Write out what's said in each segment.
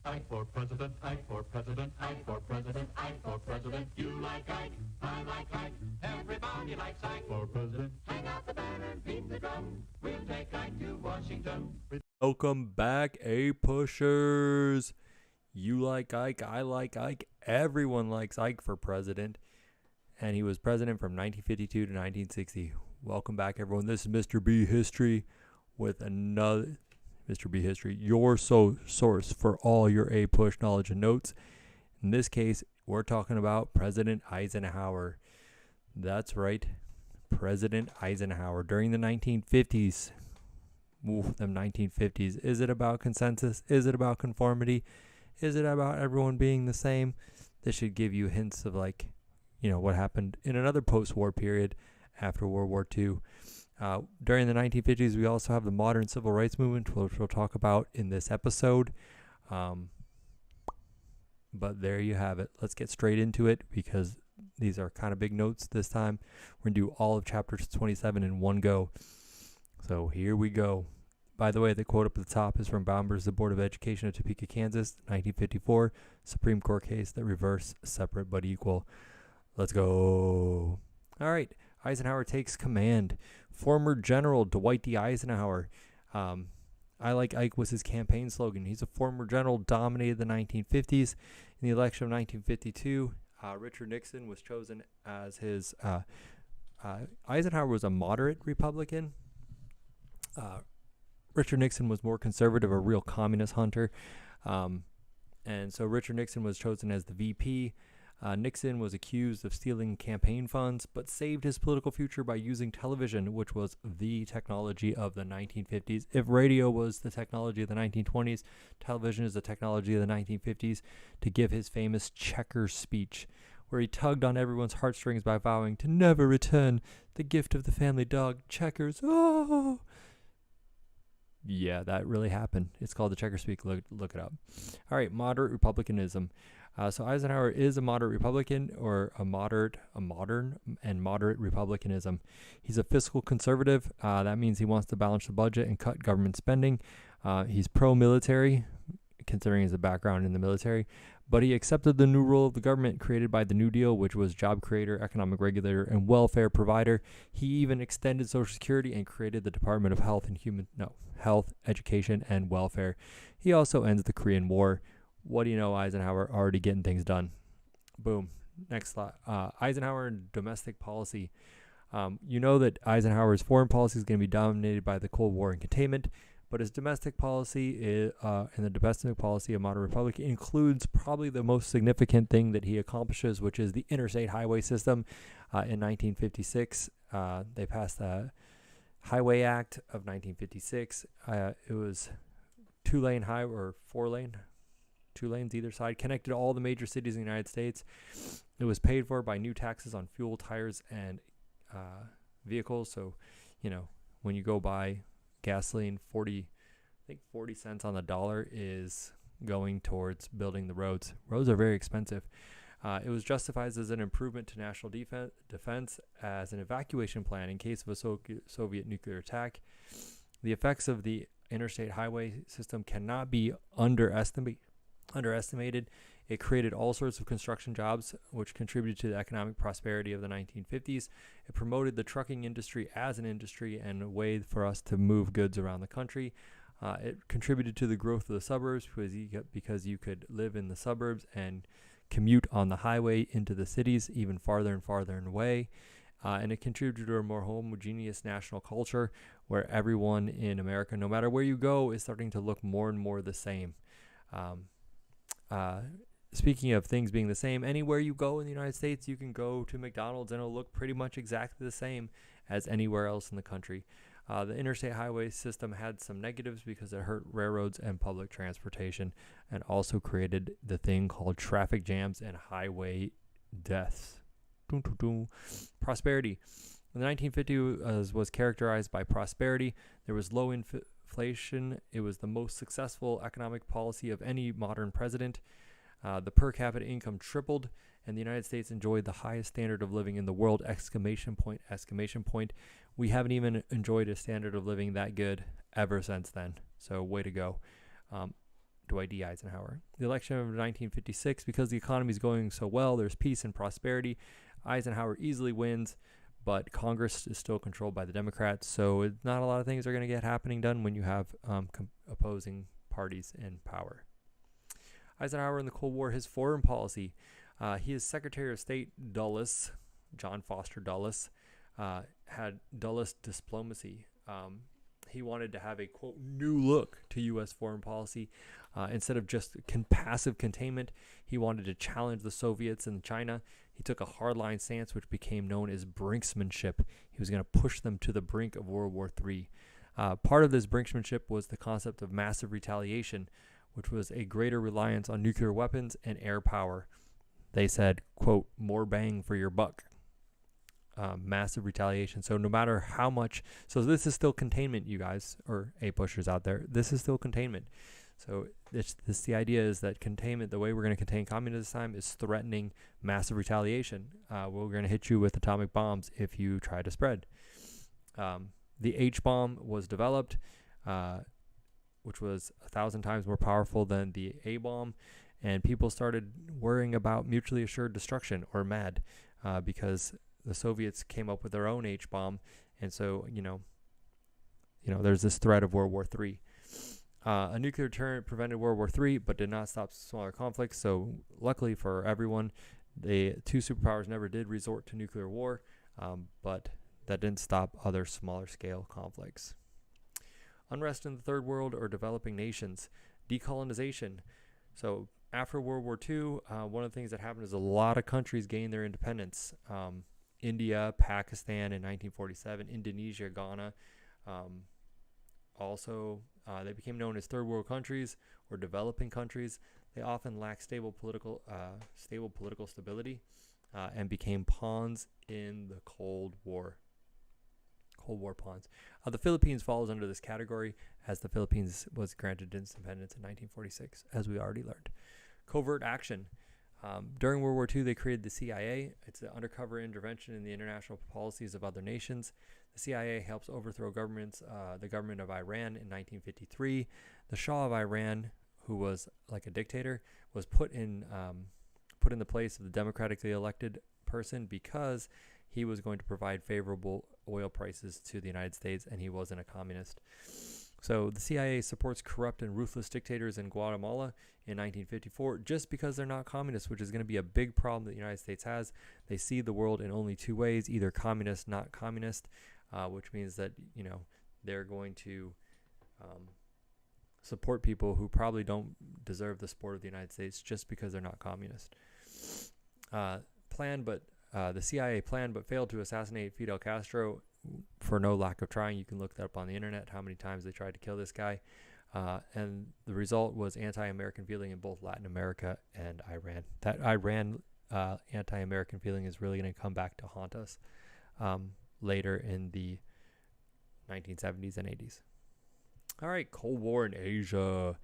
Ike for president, Ike for president, Ike for president, Ike for president. You like Ike, I like Ike, everybody likes Ike for president. Hang out the banner, beat the drum, we'll take Ike to Washington. Welcome back, A-Pushers. You like Ike, I like Ike, everyone likes Ike for president. And he was president from 1952 to 1960. Welcome back, everyone. This is Mr. B History with another Mr. B History, your source for all your A-Push knowledge and notes. In this case, we're talking about President Eisenhower. That's right, President Eisenhower during the 1950s. Them 1950s. Is it about consensus? Is it about conformity? Is it about everyone being the same? This should give you hints of what happened in another post-war period after World War II. During the 1950s, we also have the modern civil rights movement, which we'll talk about in this episode. But there you have it. Let's get straight into it because these are kind of big notes this time. We're going to do all of chapter 27 in one go. So here we go. By the way, the quote up at the top is from Bombers, the Board of Education of Topeka, Kansas, 1954, Supreme Court case that reversed separate but equal. Let's go. All right. Eisenhower takes command. Former General Dwight D. Eisenhower. I like Ike was his campaign slogan. He's a former general, dominated the 1950s. In the election of 1952, Richard Nixon was chosen as his... Eisenhower was a moderate Republican. Richard Nixon was more conservative, a real communist hunter. And so Richard Nixon was chosen as the VP. Nixon was accused of stealing campaign funds, but saved his political future by using television, which was the technology of the 1950s. If radio was the technology of the 1920s, television is the technology of the 1950s, to give his famous Checkers speech, where he tugged on everyone's heartstrings by vowing to never return the gift of the family dog, Checkers. Oh! Yeah, that really happened. It's called the Checkers speech. Look it up. All right, moderate republicanism. So Eisenhower is a moderate Republican, or a modern and moderate republicanism. He's a fiscal conservative. That means he wants to balance the budget and cut government spending. He's pro-military, considering his background in the military. But he accepted the new role of the government created by the New Deal, which was job creator, economic regulator, and welfare provider. He even extended Social Security and created the Department of Health, Education, and Welfare. He also ends the Korean War. What do you know, Eisenhower already getting things done. Boom. Next slide. Eisenhower and domestic policy. You know that Eisenhower's foreign policy is going to be dominated by the Cold War and containment, but his domestic policy and the domestic policy of modern republic includes probably the most significant thing that he accomplishes, which is the interstate highway system. In 1956, they passed the Highway Act of 1956. It was 2-lane highway or 4-lane. 2 lanes either side, connected all the major cities in the United States. It was paid for by new taxes on fuel, tires, and vehicles. So, when you go buy gasoline, 40 cents on the dollar is going towards building the roads. Roads are very expensive. It was justified as an improvement to national defense as an evacuation plan in case of a Soviet nuclear attack. The effects of the interstate highway system cannot be underestimated. It created all sorts of construction jobs, which contributed to the economic prosperity of the 1950s. It promoted the trucking industry as an industry and a way for us to move goods around the country. It contributed to the growth of the suburbs because you could live in the suburbs and commute on the highway into the cities even farther and farther away. And it contributed to a more homogeneous national culture where everyone in America, no matter where you go, is starting to look more and more the same. Speaking of things being the same, anywhere you go in the United States, you can go to McDonald's and it'll look pretty much exactly the same as anywhere else in the country. The interstate highway system had some negatives because it hurt railroads and public transportation and also created the thing called traffic jams and highway deaths. Prosperity. The 1950s was characterized by prosperity. There was low inflation. It was the most successful economic policy of any modern president. The per capita income tripled, and the United States enjoyed the highest standard of living in the world, ! We haven't even enjoyed a standard of living that good ever since then. So way to go. Dwight D. Eisenhower. The election of 1956, because the economy is going so well, there's peace and prosperity. Eisenhower easily wins, but Congress is still controlled by the Democrats, so not a lot of things are going to get done when you have opposing parties in power. Eisenhower in the Cold War, his foreign policy. He is Secretary of State Dulles, John Foster Dulles, had Dulles diplomacy. He wanted to have a, quote, new look to U.S. foreign policy. Instead of just passive containment, he wanted to challenge the Soviets and China. He took a hardline stance, which became known as brinksmanship. He was going to push them to the brink of World War III. Part of this brinksmanship was the concept of massive retaliation, which was a greater reliance on nuclear weapons and air power. They said, quote, more bang for your buck. Massive retaliation. So no matter how much, so this is still containment, you guys, or A-pushers out there. This is still containment. So the idea is that containment, the way we're going to contain communism this time, is threatening massive retaliation. We're going to hit you with atomic bombs if you try to spread. The H-bomb was developed, which was 1,000 times more powerful than the A-bomb, and people started worrying about mutually assured destruction, or MAD, because the Soviets came up with their own H-bomb, and so there's this threat of World War III. A nuclear deterrent prevented World War III, but did not stop smaller conflicts. So luckily for everyone, the two superpowers never did resort to nuclear war, but that didn't stop other smaller scale conflicts. Unrest in the third world or developing nations. Decolonization. So after World War II, one of the things that happened is a lot of countries gained their independence. India, Pakistan in 1947, Indonesia, Ghana. Also, they became known as third world countries or developing countries. They often lacked stable political stability and became pawns in the Cold War. Cold War pawns. The Philippines falls under this category, as the Philippines was granted independence in 1946, as we already learned. Covert action. During World War II, they created the CIA. It's an undercover intervention in the international policies of other nations. The CIA helps overthrow governments, the government of Iran in 1953. The Shah of Iran, who was like a dictator, was put in the place of the democratically elected person because he was going to provide favorable oil prices to the United States, and he wasn't a communist. So the CIA supports corrupt and ruthless dictators in Guatemala in 1954 just because they're not communists, which is going to be a big problem that the United States has. They see the world in only two ways, either communist, not communist, which means that, they're going to support people who probably don't deserve the support of the United States just because they're not communist. The CIA planned but failed to assassinate Fidel Castro for no lack of trying. You can look that up on the internet, how many times they tried to kill this guy. And the result was anti-American feeling in both Latin America and Iran. That Iran anti-American feeling is really going to come back to haunt us later in the 1970s and 80s. All right, Cold War in Asia.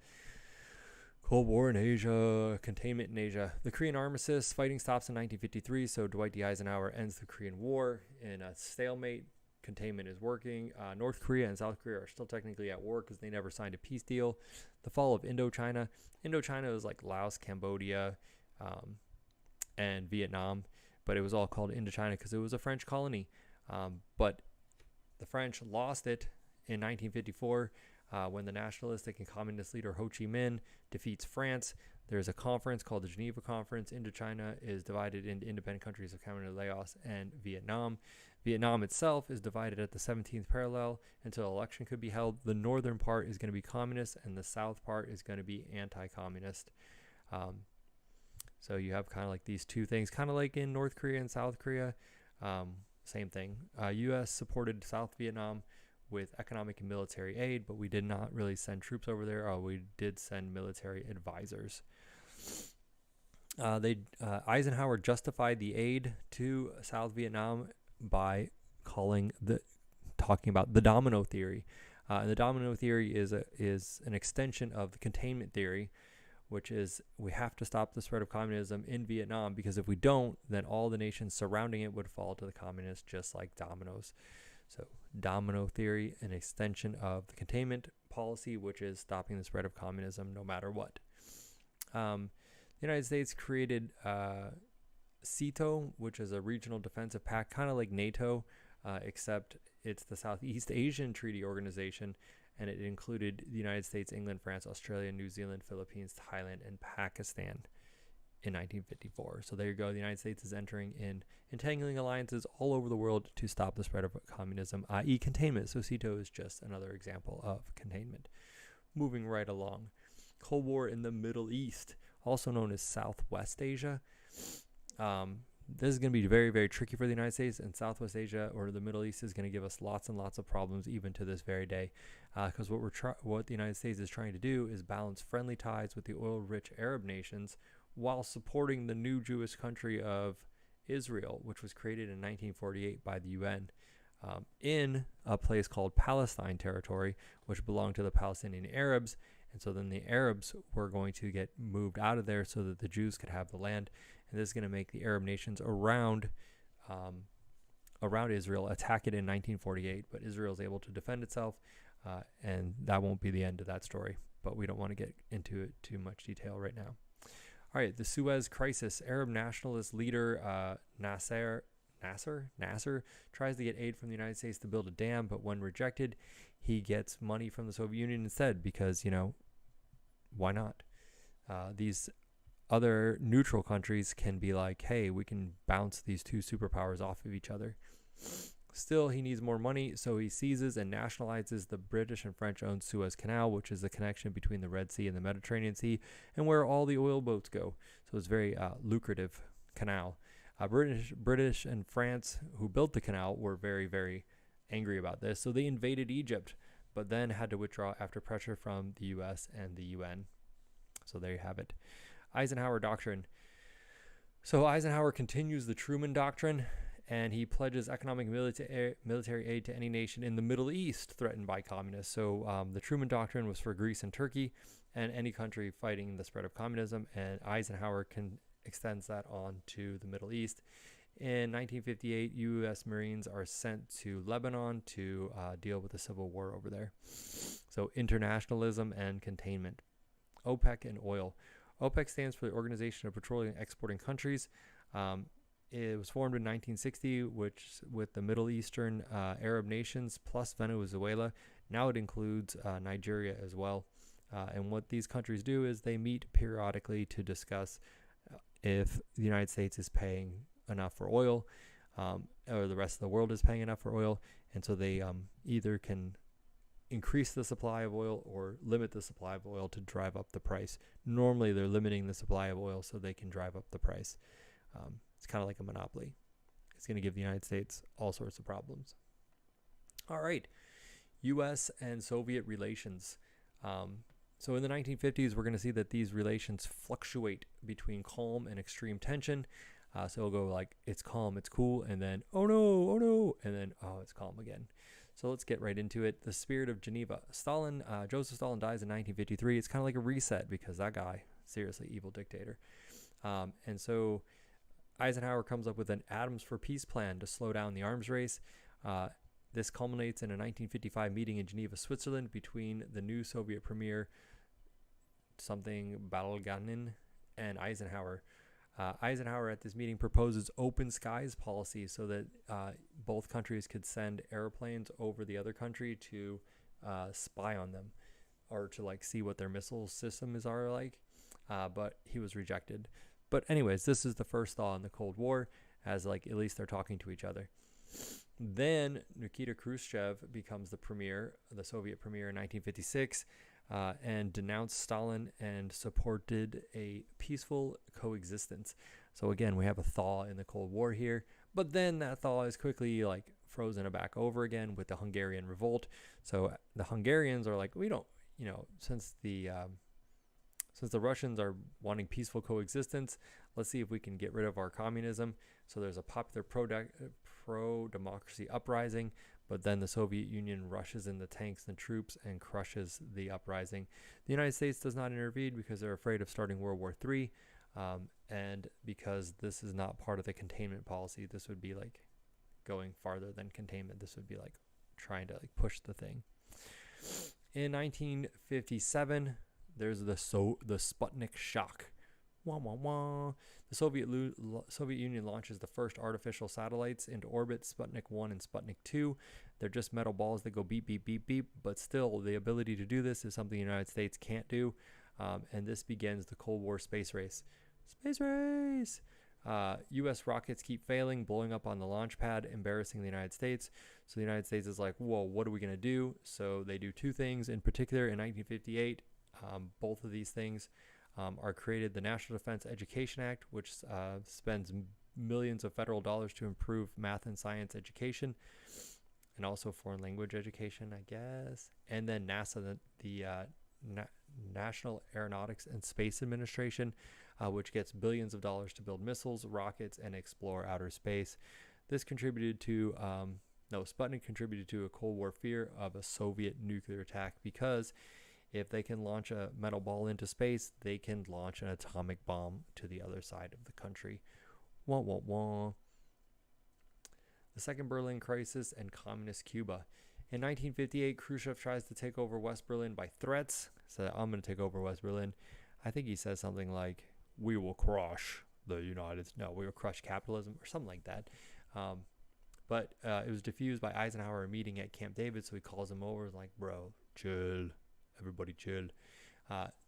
Containment in Asia. The Korean armistice, fighting stops in 1953, so Dwight D. Eisenhower ends the Korean War in a stalemate. Containment is working. North Korea and South Korea are still technically at war because they never signed a peace deal. The fall of Indochina. Indochina was like Laos, Cambodia, and Vietnam, but it was all called Indochina because it was a French colony. But the French lost it in 1954 when the nationalistic and communist leader Ho Chi Minh defeats France. There's a conference called the Geneva Conference. Indochina is divided into independent countries of Cameroon, Laos, and Vietnam. Vietnam itself is divided at the 17th parallel until election could be held. The northern part is going to be communist, and the south part is going to be anti-communist. So you have kind of like these two things, kind of like in North Korea and South Korea. Same thing. U.S. supported South Vietnam with economic and military aid, but we did not really send troops over there. We did send military advisors. Eisenhower justified the aid to South Vietnam by talking about the domino theory. And the domino theory is an extension of the containment theory, which is we have to stop the spread of communism in Vietnam, because if we don't, then all the nations surrounding it would fall to the communists just like dominoes. So domino theory, an extension of the containment policy, which is stopping the spread of communism no matter what. The United States created CETO, which is a regional defensive pact, kind of like NATO, except it's the Southeast Asian Treaty Organization, and it included the United States, England, France, Australia, New Zealand, Philippines, Thailand, and Pakistan in 1954. So there you go. The United States is entering in entangling alliances all over the world to stop the spread of communism, i.e. containment. So CETO is just another example of containment. Moving right along. Cold War in the Middle East, also known as Southwest Asia. This is going to be very, very tricky for the United States, and Southwest Asia or the Middle East is going to give us lots and lots of problems even to this very day, because what the United States is trying to do is balance friendly ties with the oil-rich Arab nations while supporting the new Jewish country of Israel, which was created in 1948 by the UN in a place called Palestine territory, which belonged to the Palestinian Arabs. And so then the Arabs were going to get moved out of there so that the Jews could have the land. And this is going to make the Arab nations around Israel attack it in 1948. But Israel is able to defend itself, and that won't be the end of that story. But we don't want to get into it too much detail right now. All right, the Suez Crisis. Arab nationalist leader Nasser tries to get aid from the United States to build a dam, but when rejected, he gets money from the Soviet Union instead because, why not? These other neutral countries can be like, hey, we can bounce these two superpowers off of each other. Still, he needs more money, so he seizes and nationalizes the British and French-owned Suez Canal, which is the connection between the Red Sea and the Mediterranean Sea, and where all the oil boats go. So it's a very lucrative canal. British and France, who built the canal, were very, very angry about this, so they invaded Egypt, but then had to withdraw after pressure from the U.S. and the UN. So there you have it. Eisenhower Doctrine. So Eisenhower continues the Truman Doctrine, and he pledges economic military aid to any nation in the Middle East threatened by communists. So the Truman Doctrine was for Greece and Turkey and any country fighting the spread of communism, and Eisenhower extends that on to the Middle East. In 1958, U.S. Marines are sent to Lebanon to deal with the civil war over there. So internationalism and containment. OPEC and oil. OPEC stands for the Organization of Petroleum Exporting Countries. It was formed in 1960, which with the Middle Eastern Arab nations plus Venezuela. Now it includes Nigeria as well. And what these countries do is they meet periodically to discuss if the United States is paying enough for oil, or the rest of the world is paying enough for oil. And so they either can increase the supply of oil or limit the supply of oil to drive up the price. Normally, they're limiting the supply of oil so they can drive up the price. It's kind of like a monopoly. It's going to give the United States all sorts of problems. All right, U.S. and Soviet relations. So in the 1950s, we're going to see that these relations fluctuate between calm and extreme tension. So it'll go like, it's calm, it's cool, and then, oh no, and then, oh, it's calm again. So let's get right into it. The Spirit of Geneva. Joseph Stalin dies in 1953. It's kind of like a reset because that guy, seriously, evil dictator. And so Eisenhower comes up with an Atoms for Peace plan to slow down the arms race. This culminates in a 1955 meeting in Geneva, Switzerland, between the new Soviet premier, Balganin, and Eisenhower. Eisenhower at this meeting proposes open skies policy so that both countries could send airplanes over the other country to spy on them or to see what their missile systems are like. But he was rejected. But anyways, this is the first thaw in the Cold War, as at least they're talking to each other. Then Nikita Khrushchev becomes the Soviet premier in 1956. And denounced Stalin and supported a peaceful coexistence. So again, we have a thaw in the Cold War here, but then that thaw is quickly frozen back over again with the Hungarian revolt. So the Hungarians are we don't, since the Russians are wanting peaceful coexistence, let's see if we can get rid of our communism. So there's a popular pro-democracy uprising. But then the Soviet Union rushes in the tanks and troops and crushes the uprising. The United States does not intervene because they're afraid of starting World War III, and because this is not part of the containment policy. This would be going farther than containment. This would be trying to like push the thing. In 1957, there's the Sputnik shock. Wah, wah, wah. The Soviet Union launches the first artificial satellites into orbit, Sputnik 1 and Sputnik 2. They're just metal balls that go beep, beep, beep, beep. But still, the ability to do this is something the United States can't do. And this begins the Cold War space race. Space race! U.S. rockets keep failing, blowing up on the launch pad, embarrassing the United States. So the United States is like, whoa, what are we going to do? So they do two things. In particular, in 1958, both of these things are created. The National Defense Education Act, which spends millions of federal dollars to improve math and science education, and also foreign language education, I guess. And then NASA, the National Aeronautics and Space Administration, which gets billions of dollars to build missiles, rockets, and explore outer space. This contributed to, Sputnik contributed to a Cold War fear of a Soviet nuclear attack, because if they can launch a metal ball into space, they can launch an atomic bomb to the other side of the country. Wah, wah, wah. The Second Berlin Crisis and Communist Cuba. In 1958, Khrushchev tries to take over West Berlin by threats. So I'm going to take over West Berlin. I think he says something like, we will crush we will crush capitalism, or something like that. But it was diffused by Eisenhower meeting at Camp David, so he calls him over, like, bro, chill. Everybody chill.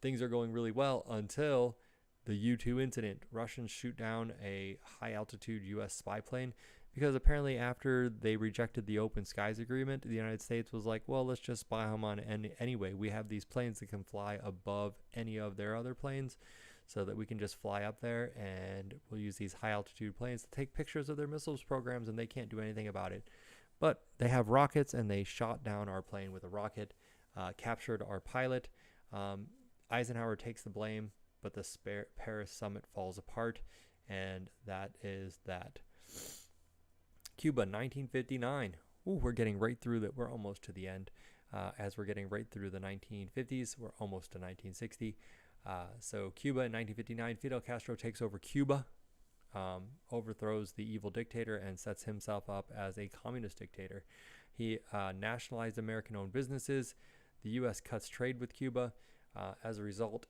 Things are going really well until the U-2 incident. Russians shoot down a high-altitude U.S. spy plane because apparently after they rejected the Open Skies Agreement, the United States was like, well, let's just spy them on anyway. We have these planes that can fly above any of their other planes so that we can just fly up there, and we'll use these high-altitude planes to take pictures of their missiles programs, and they can't do anything about it. But they have rockets, and they shot down our plane with a rocket. Captured our pilot. Eisenhower takes the blame, but the Paris summit falls apart, and that is that. Cuba, 1959. Ooh, we're getting right through that. We're almost to the end. As we're getting right through the 1950s, we're almost to 1960. So Cuba in 1959, Fidel Castro takes over Cuba, overthrows the evil dictator, and sets himself up as a communist dictator. He nationalized American-owned businesses. The U.S. cuts trade with Cuba. As a result,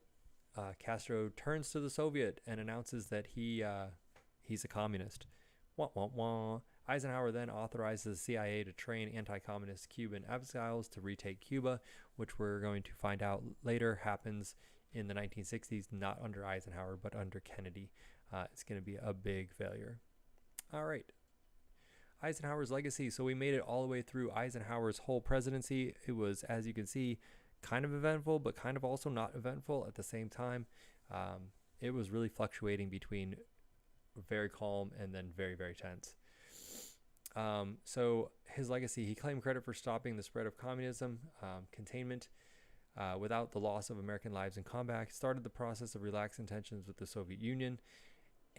Castro turns to the Soviet and announces that he's a communist. Wah, wah, wah. Eisenhower then authorizes the CIA to train anti-communist Cuban exiles to retake Cuba, which we're going to find out later happens in the 1960s, not under Eisenhower, but under Kennedy. It's going to be a big failure. All right. Eisenhower's legacy. So we made it all the way through Eisenhower's whole presidency. It was, as you can see, kind of eventful, but kind of also not eventful at the same time. It was really fluctuating between very calm and then very, very tense. So his legacy, he claimed credit for stopping the spread of communism, containment, without the loss of American lives in combat, started the process of relaxing tensions with the Soviet Union.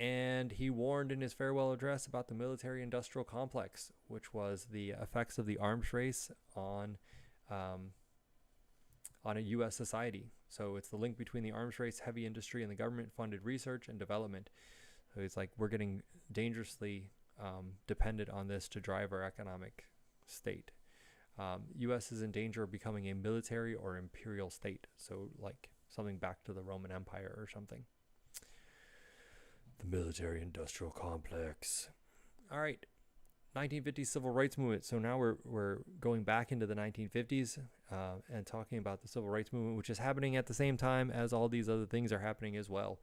And he warned in his farewell address about the military-industrial complex, which was the effects of the arms race on a U.S. society. So it's the link between the arms race, heavy industry, and the government-funded research and development. So it's like we're getting dangerously dependent on this to drive our economic state. U.S. is in danger of becoming a military or imperial state. So like something back to the Roman Empire or something. The military-industrial complex. All right, 1950s civil rights movement. So now we're going back into the 1950s and talking about the civil rights movement, which is happening at the same time as all these other things are happening as well.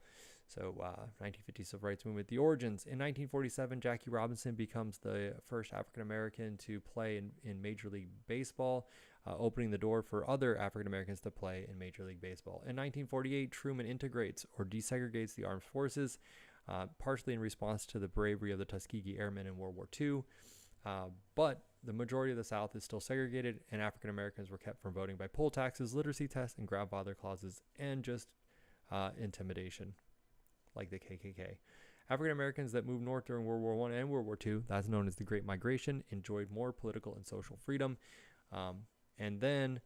So 1950s civil rights movement. The origins. In 1947, Jackie Robinson becomes the first African-American to play in Major League Baseball, opening the door for other African-Americans to play in Major League Baseball. In 1948, Truman integrates or desegregates the armed forces, partially in response to the bravery of the Tuskegee Airmen in World War II. But the majority of the South is still segregated, and African Americans were kept from voting by poll taxes, literacy tests, and grandfather clauses, and just intimidation, like the KKK. African Americans that moved north during World War I and World War II, that's known as the Great Migration, enjoyed more political and social freedom. And then,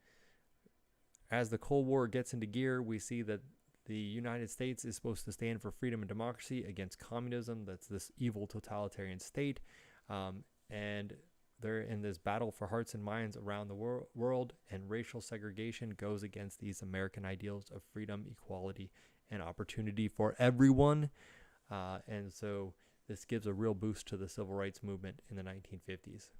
as the Cold War gets into gear, we see that the United States is supposed to stand for freedom and democracy against communism. That's this evil totalitarian state. And they're in this battle for hearts and minds around the world, and racial segregation goes against these American ideals of freedom, equality, and opportunity for everyone. And so this gives a real boost to the civil rights movement in the 1950s.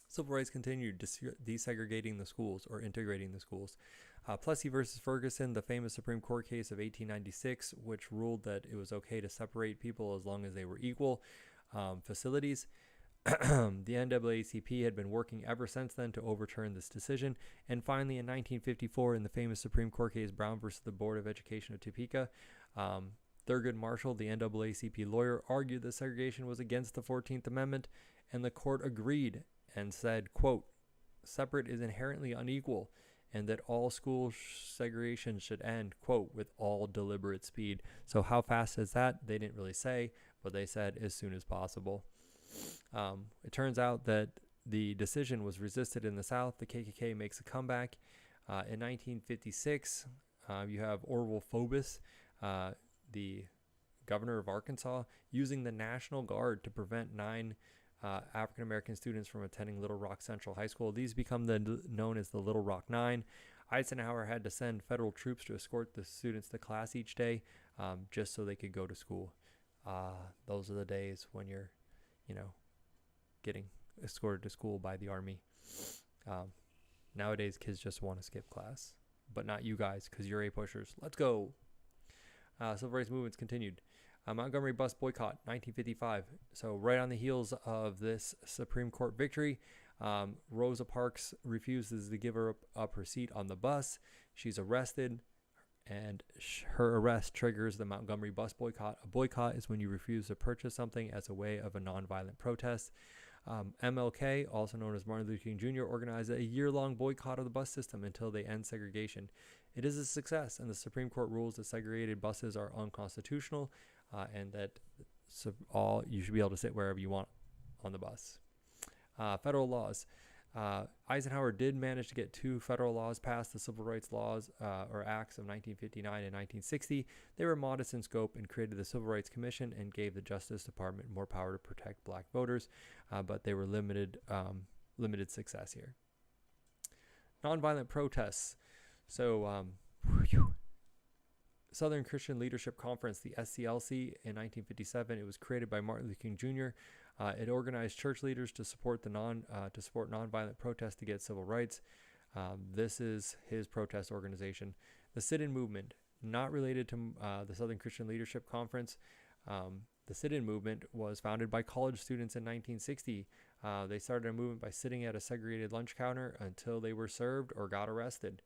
Civil rights continued desegregating the schools or integrating the schools. Plessy versus Ferguson, the famous Supreme Court case of 1896, which ruled that it was okay to separate people as long as they were equal facilities. The NAACP had been working ever since then to overturn this decision. And finally, in 1954, in the famous Supreme Court case Brown versus the Board of Education of Topeka, Thurgood Marshall, the NAACP lawyer, argued that segregation was against the 14th Amendment, and the court agreed and said, quote, separate is inherently unequal, and that all school segregation should end, quote, with all deliberate speed. So how fast is that? They didn't really say, but they said as soon as possible. It turns out that the decision was resisted in the South. The KKK makes a comeback. In 1956, you have Orville Phobos, the governor of Arkansas, using the National Guard to prevent 9 African-American students from attending Little Rock Central High School. These become known as the Little Rock Nine. Eisenhower had to send federal troops to escort the students to class each day just so they could go to school. Those are the days when you're, getting escorted to school by the Army. Nowadays, kids just want to skip class, but not you guys because you're A-pushers. Let's go. Civil rights movements continued. Montgomery Bus Boycott, 1955. So right on the heels of this Supreme Court victory, Rosa Parks refuses to give up her seat on the bus. She's arrested, and her arrest triggers the Montgomery Bus Boycott. A boycott is when you refuse to purchase something as a way of a nonviolent protest. MLK, also known as Martin Luther King Jr., organized a year-long boycott of the bus system until they end segregation. It is a success, and the Supreme Court rules that segregated buses are unconstitutional, and that you should be able to sit wherever you want on the bus. Federal laws. Eisenhower did manage to get 2 federal laws passed, the Civil Rights Laws or Acts of 1959 and 1960. They were modest in scope and created the Civil Rights Commission and gave the Justice Department more power to protect black voters, but they were limited success here. Nonviolent protests. So, Southern Christian Leadership Conference, the SCLC, in 1957. It was created by Martin Luther King Jr. It organized church leaders to support nonviolent protests to get civil rights. This is his protest organization. The sit-in movement, not related to the Southern Christian Leadership Conference. The sit-in movement was founded by college students in 1960. They started a movement by sitting at a segregated lunch counter until they were served or got arrested.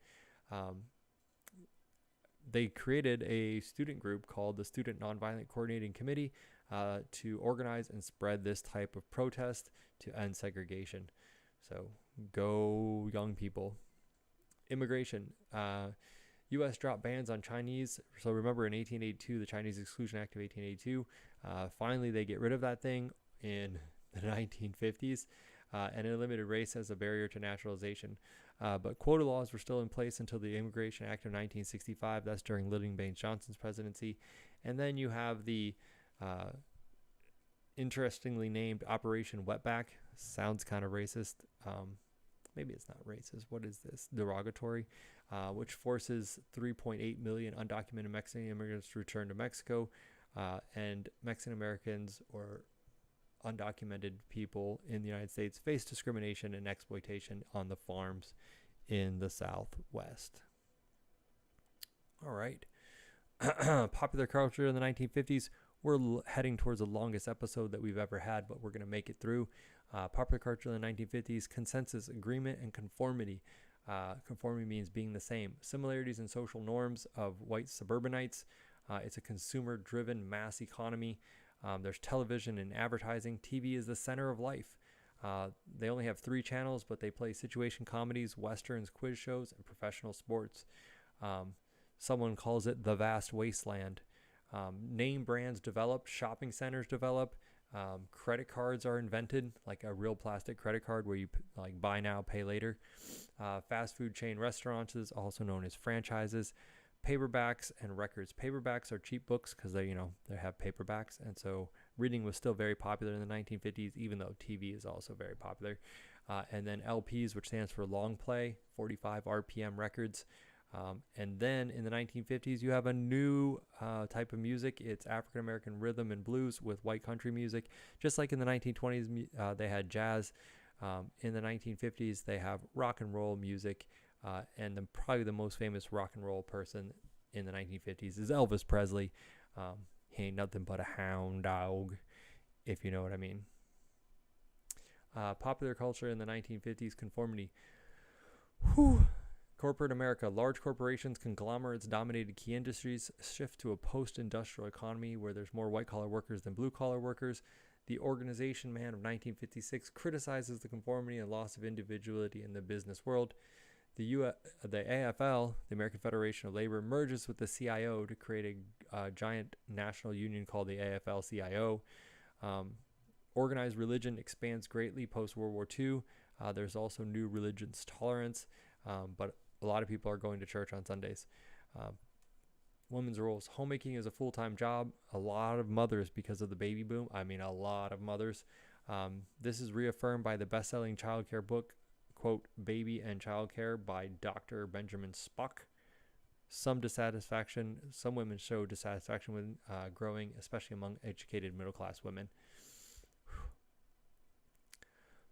They created a student group called the Student Nonviolent Coordinating Committee to organize and spread this type of protest to end segregation. So go young people. Immigration. U.S. dropped bans on Chinese. So remember in 1882, the Chinese Exclusion Act of 1882, finally they get rid of that thing in the 1950s, and it eliminated race as a barrier to naturalization. But quota laws were still in place until the Immigration Act of 1965. That's during Lyndon Baines Johnson's presidency. And then you have the interestingly named Operation Wetback. Sounds kind of racist. Maybe it's not racist. What is this? Derogatory, which forces 3.8 million undocumented Mexican immigrants to return to Mexico, and Mexican Americans or undocumented people in the United States face discrimination and exploitation on the farms in the Southwest. All right. Popular culture in the 1950s. We're heading towards the longest episode that we've ever had, but we're going to make it through. Popular culture in the 1950s, consensus, agreement, and conformity. Conformity means being the same. Similarities in social norms of white suburbanites. It's a consumer-driven mass economy. There's television and advertising. TV is the center of life. They only have 3 channels, but they play situation comedies, westerns, quiz shows, and professional sports. Someone calls it the vast wasteland. Name brands develop, shopping centers develop, credit cards are invented, like a real plastic credit card where you like buy now, pay later. Fast food chain restaurants, also known as franchises. paperbacks and records. Paperbacks are cheap books because they have paperbacks, and so reading was still very popular in the 1950s, even though TV is also very popular. And then LPs, which stands for long play, 45 RPM records. And then in the 1950s, you have a new type of music. It's African American rhythm and blues with white country music. Just like in the 1920s, they had jazz. In the 1950s, they have rock and roll music. And probably the most famous rock and roll person in the 1950s is Elvis Presley. He ain't nothing but a hound dog, if you know what I mean. Popular culture in the 1950s, conformity. Corporate America. Large corporations, conglomerates dominated key industries, shift to a post-industrial economy where there's more white-collar workers than blue-collar workers. The Organization Man of 1956 criticizes the conformity and loss of individuality in the business world. The AFL, the American Federation of Labor, merges with the CIO to create a giant national union called the AFL-CIO. Organized religion expands greatly post-World War II. There's also new religious tolerance, but a lot of people are going to church on Sundays. Women's roles. Homemaking is a full-time job. A lot of mothers, because of the baby boom, a lot of mothers. This is reaffirmed by the best-selling childcare book, quote, Baby and Childcare by Dr. Benjamin Spock. Some women show dissatisfaction with growing, especially among educated middle-class women.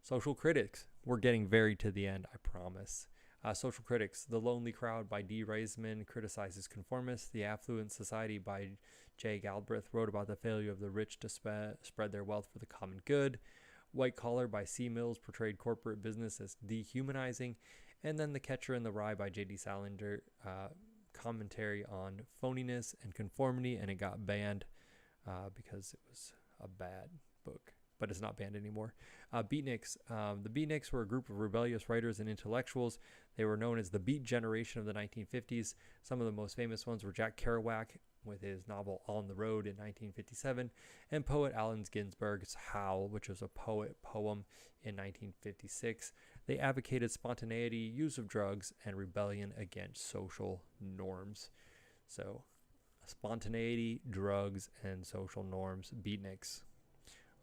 Social critics. We're getting very to the end, I promise. Social critics. The Lonely Crowd by D. Reisman criticizes conformists. The Affluent Society by J. Galbraith wrote about the failure of the rich to spread their wealth for the common good. White Collar by C. Mills portrayed corporate business as dehumanizing. And then The Catcher in the Rye by J.D. Salinger, commentary on phoniness and conformity, and it got banned because it was a bad book. But it's not banned anymore. Beatniks. The Beatniks were a group of rebellious writers and intellectuals. They were known as the Beat Generation of the 1950s. Some of the most famous ones were Jack Kerouac with his novel On the Road in 1957, and poet Allen Ginsberg's Howl, which was a poem in 1956. They advocated spontaneity, use of drugs, and rebellion against social norms. So, spontaneity, drugs, and social norms. Beatniks.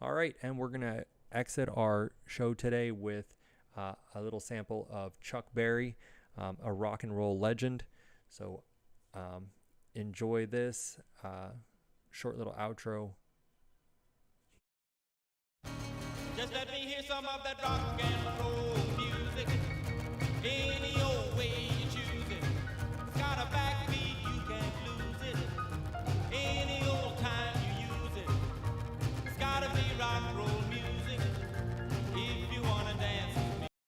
All right, and we're going to exit our show today with a little sample of Chuck Berry, a rock and roll legend. So enjoy this short little outro. Just let me hear some of that rock and roll.